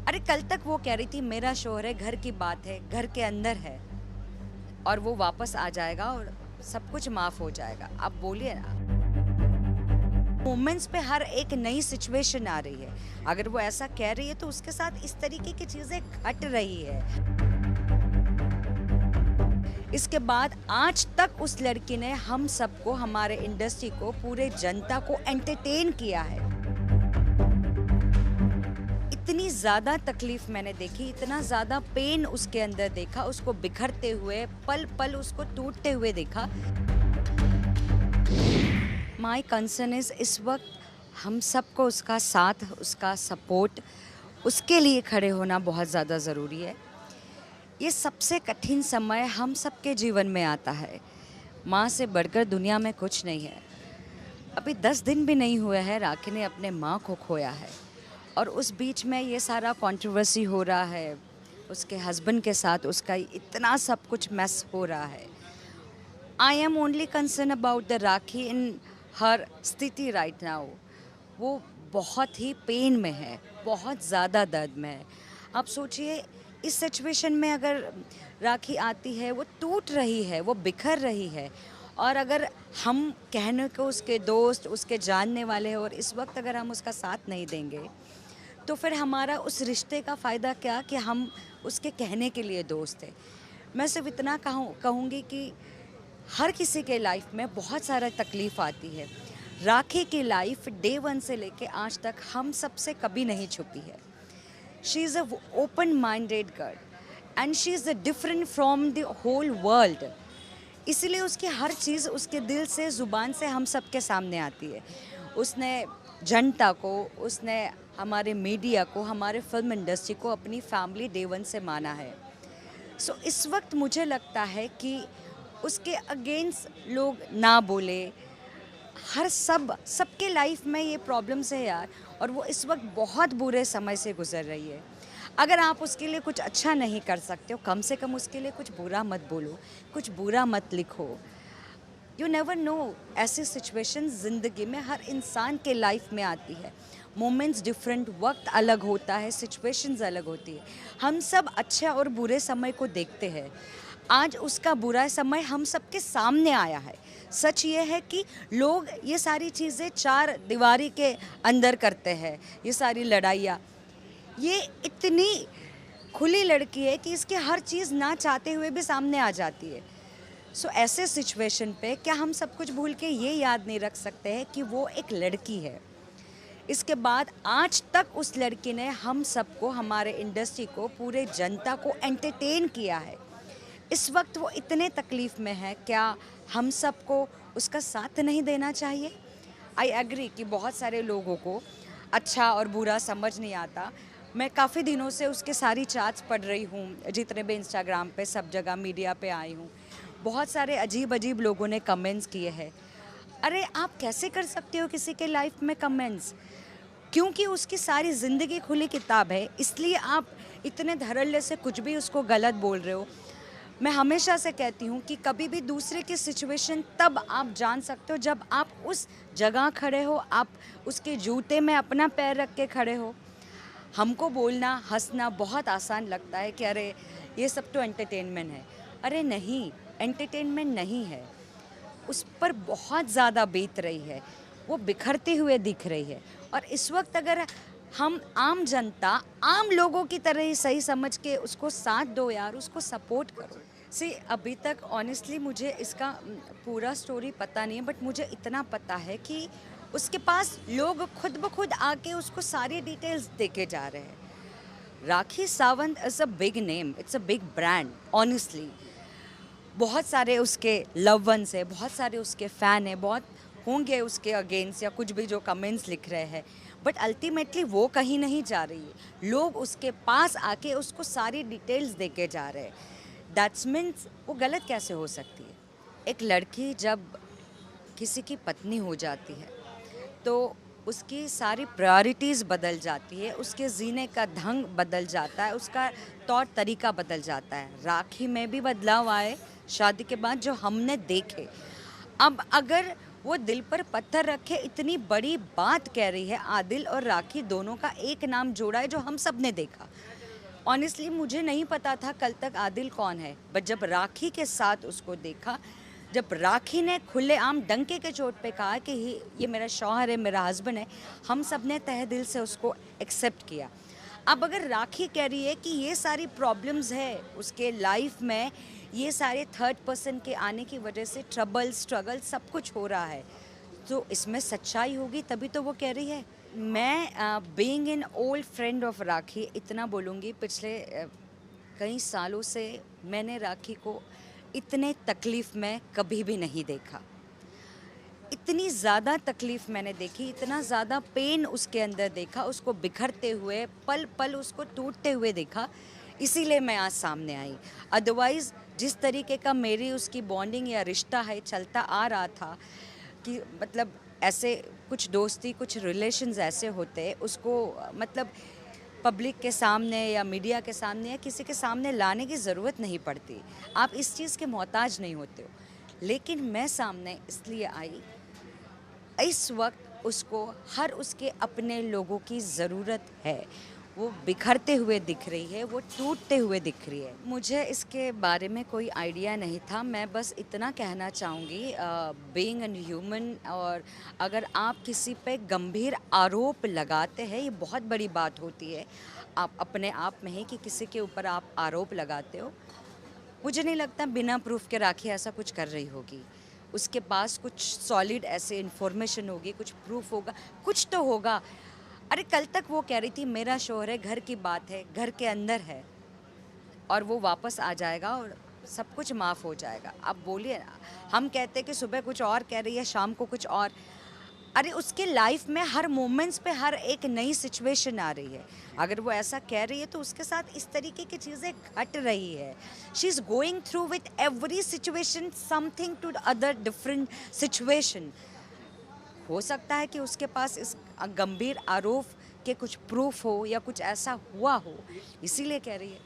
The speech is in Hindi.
अरे कल तक वो कह रही थी मेरा शौहर है, घर की बात है, घर के अंदर है और वो वापस आ जाएगा और सब कुछ माफ हो जाएगा। आप बोलिए ना, मोमेंट्स पे हर एक नई सिचुएशन आ रही है। अगर वो ऐसा कह रही है तो उसके साथ इस तरीके की चीजें घट रही है। इसके बाद आज तक उस लड़की ने हम सबको, हमारे इंडस्ट्री को, पूरे जनता को एंटरटेन किया है। इतनी ज़्यादा तकलीफ मैंने देखी, इतना ज़्यादा पेन उसके अंदर देखा, उसको बिखरते हुए, पल पल उसको टूटते हुए देखा। माई कंसर्न इज़ इस वक्त हम सबको उसका साथ, उसका सपोर्ट, उसके लिए खड़े होना बहुत ज़्यादा ज़रूरी है। ये सबसे कठिन समय हम सबके जीवन में आता है। माँ से बढ़कर दुनिया में कुछ नहीं है। अभी 10 दिन भी नहीं हुए हैं राखी ने अपने माँ को खोया है और उस बीच में ये सारा कंट्रोवर्सी हो रहा है, उसके हस्बैंड के साथ उसका इतना सब कुछ मैस हो रहा है। I am only concern about the Rakhi in her स्थिति राइट नाउ। वो बहुत ही पेन में है, बहुत ज़्यादा दर्द में है। आप सोचिए, इस सिचुएशन में अगर राखी आती है, वो टूट रही है, वो बिखर रही है, और अगर हम कहने को उसके दोस्त, उसके जानने वाले हैं और इस वक्त अगर हम उसका साथ नहीं देंगे तो फिर हमारा उस रिश्ते का फ़ायदा क्या कि हम उसके कहने के लिए दोस्त हैं। मैं सिर्फ इतना कहूँगी कि हर किसी के लाइफ में बहुत सारा तकलीफ़ आती है। राखी की लाइफ डे 1 से लेके आज तक हम सबसे कभी नहीं छुपी है। She is a open minded girl and she is different from the whole world. इसीलिए उसकी हर चीज़ उसके दिल से, ज़ुबान से हम सब के सामने आती है। उसने जनता को, उसने हमारे मीडिया को, हमारे फिल्म इंडस्ट्री को अपनी फैमिली डे 1 से माना है। सो इस वक्त मुझे लगता है कि उसके अगेंस्ट लोग ना बोले। सबके लाइफ में ये प्रॉब्लम्स है यार, और वो इस वक्त बहुत बुरे समय से गुजर रही है। अगर आप उसके लिए कुछ अच्छा नहीं कर सकते हो, कम से कम उसके लिए कुछ बुरा मत बोलो, कुछ बुरा मत लिखो। यू नेवर नो, ऐसी सिचुएशन ज़िंदगी में हर इंसान के लाइफ में आती है। मोमेंट्स डिफरेंट, वक्त अलग होता है, सिचुएशंस अलग होती है। हम सब अच्छे और बुरे समय को देखते हैं। आज उसका बुरा समय हम सबके सामने आया है। सच ये है कि लोग ये सारी चीज़ें चार दीवारी के अंदर करते हैं, ये सारी लड़ाइयाँ। ये इतनी खुली लड़की है कि इसकी हर चीज़ ना चाहते हुए भी सामने आ जाती है। सो ऐसे सिचुएशन पे क्या हम सब कुछ भूल के ये याद नहीं रख सकते हैं कि वो एक लड़की है। इसके बाद आज तक उस लड़की ने हम सबको, हमारे इंडस्ट्री को, पूरे जनता को एंटरटेन किया है। इस वक्त वो इतने तकलीफ़ में है, क्या हम सबको उसका साथ नहीं देना चाहिए? आई एग्री कि बहुत सारे लोगों को अच्छा और बुरा समझ नहीं आता। मैं काफ़ी दिनों से उसके सारी चैट्स पढ़ रही हूँ, जितने भी इंस्टाग्राम पे, सब जगह मीडिया पे आई हूँ। बहुत सारे अजीब अजीब लोगों ने कमेंट्स किए हैं। अरे आप कैसे कर सकते हो किसी के लाइफ में कमेंट्स? क्योंकि उसकी सारी ज़िंदगी खुली किताब है, इसलिए आप इतने धड़ल्ले से कुछ भी उसको गलत बोल रहे हो। मैं हमेशा से कहती हूँ कि कभी भी दूसरे की सिचुएशन तब आप जान सकते हो जब आप उस जगह खड़े हो, आप उसके जूते में अपना पैर रख के खड़े हो। हमको बोलना, हंसना बहुत आसान लगता है कि अरे ये सब तो एंटरटेनमेंट है। अरे नहीं, एंटरटेनमेंट नहीं है। उस पर बहुत ज़्यादा बीत रही है, वो बिखरते हुए दिख रही है। और इस वक्त अगर हम आम जनता, आम लोगों की तरह ही सही समझ के उसको साथ दो यार, उसको सपोर्ट करो। सी अभी तक ऑनेस्टली मुझे इसका पूरा स्टोरी पता नहीं है, बट मुझे इतना पता है कि उसके पास लोग खुद ब खुद आके उसको सारी डिटेल्स देके जा रहे हैं। Rakhi Sawant is a big name, it's a big brand honestly. बहुत सारे उसके लव वंस है, बहुत सारे उसके फ़ैन हैं, बहुत होंगे उसके अगेंस्ट या कुछ भी जो कमेंट्स लिख रहे हैं, बट अल्टीमेटली वो कहीं नहीं जा रही है। लोग उसके पास आके उसको सारी डिटेल्स देके जा रहे हैं। दैट्स मीन्स वो गलत कैसे हो सकती है? एक लड़की जब किसी की पत्नी हो जाती है तो उसकी सारी प्रायोरिटीज़ बदल जाती है, उसके जीने का ढंग बदल जाता है, उसका तौर तरीका बदल जाता है। राखी में भी बदलाव आए शादी के बाद जो हमने देखे। अब अगर वो दिल पर पत्थर रखे इतनी बड़ी बात कह रही है। आदिल और राखी दोनों का एक नाम जोड़ा है जो हम सब ने देखा। ऑनेस्टली मुझे नहीं पता था कल तक आदिल कौन है, बट जब राखी के साथ उसको देखा, जब राखी ने खुलेआम डंके के चोट पे कहा कि ये मेरा शौहर है, मेरा हस्बैंड है, हम सब ने तहे दिल से उसको एक्सेप्ट किया। अब अगर राखी कह रही है कि ये सारी प्रॉब्लम्स है उसके लाइफ में, ये सारे थर्ड पर्सन के आने की वजह से ट्रबल स्ट्रगल सब कुछ हो रहा है, तो इसमें सच्चाई होगी तभी तो वो कह रही है। मैं being an old friend of Rakhi इतना बोलूँगी, पिछले कई सालों से मैंने राखी को इतने तकलीफ़ में कभी भी नहीं देखा। इतनी ज़्यादा तकलीफ़ मैंने देखी, इतना ज़्यादा पेन उसके अंदर देखा, उसको बिखरते हुए, पल पल उसको टूटते हुए देखा, इसीलिए मैं आज सामने आई। अदरवाइज़ जिस तरीके का मेरी उसकी बॉन्डिंग या रिश्ता है चलता आ रहा था कि मतलब ऐसे कुछ दोस्ती, कुछ रिलेशंस ऐसे होते, उसको मतलब पब्लिक के सामने या मीडिया के सामने या किसी के सामने लाने की ज़रूरत नहीं पड़ती। आप इस चीज़ के मोहताज नहीं होते हो। लेकिन मैं सामने इसलिए आई, इस वक्त उसको हर उसके अपने लोगों की ज़रूरत है। वो बिखरते हुए दिख रही है, वो टूटते हुए दिख रही है। मुझे इसके बारे में कोई आइडिया नहीं था। मैं बस इतना कहना चाहूँगी, बीइंग एन ह्यूमन, और अगर आप किसी पे गंभीर आरोप लगाते हैं, ये बहुत बड़ी बात होती है आप अपने आप में ही कि किसी के ऊपर आप आरोप लगाते हो। मुझे नहीं लगता बिना प्रूफ के राखी ऐसा कुछ कर रही होगी। उसके पास कुछ सॉलिड ऐसे इन्फॉर्मेशन होगी, कुछ प्रूफ होगा, कुछ तो होगा। अरे कल तक वो कह रही थी मेरा शौहर है, घर की बात है, घर के अंदर है, और वो वापस आ जाएगा और सब कुछ माफ़ हो जाएगा। अब बोलिए ना, हम कहते हैं कि सुबह कुछ और कह रही है, शाम को कुछ और। अरे उसके लाइफ में हर मोमेंट्स पे हर एक नई सिचुएशन आ रही है। अगर वो ऐसा कह रही है तो उसके साथ इस तरीके की चीज़ें घट रही है। She is going through with every situation something to other different situation. हो सकता है कि उसके पास इस गंभीर आरोप के कुछ प्रूफ हो या कुछ ऐसा हुआ हो, इसीलिए कह रही है।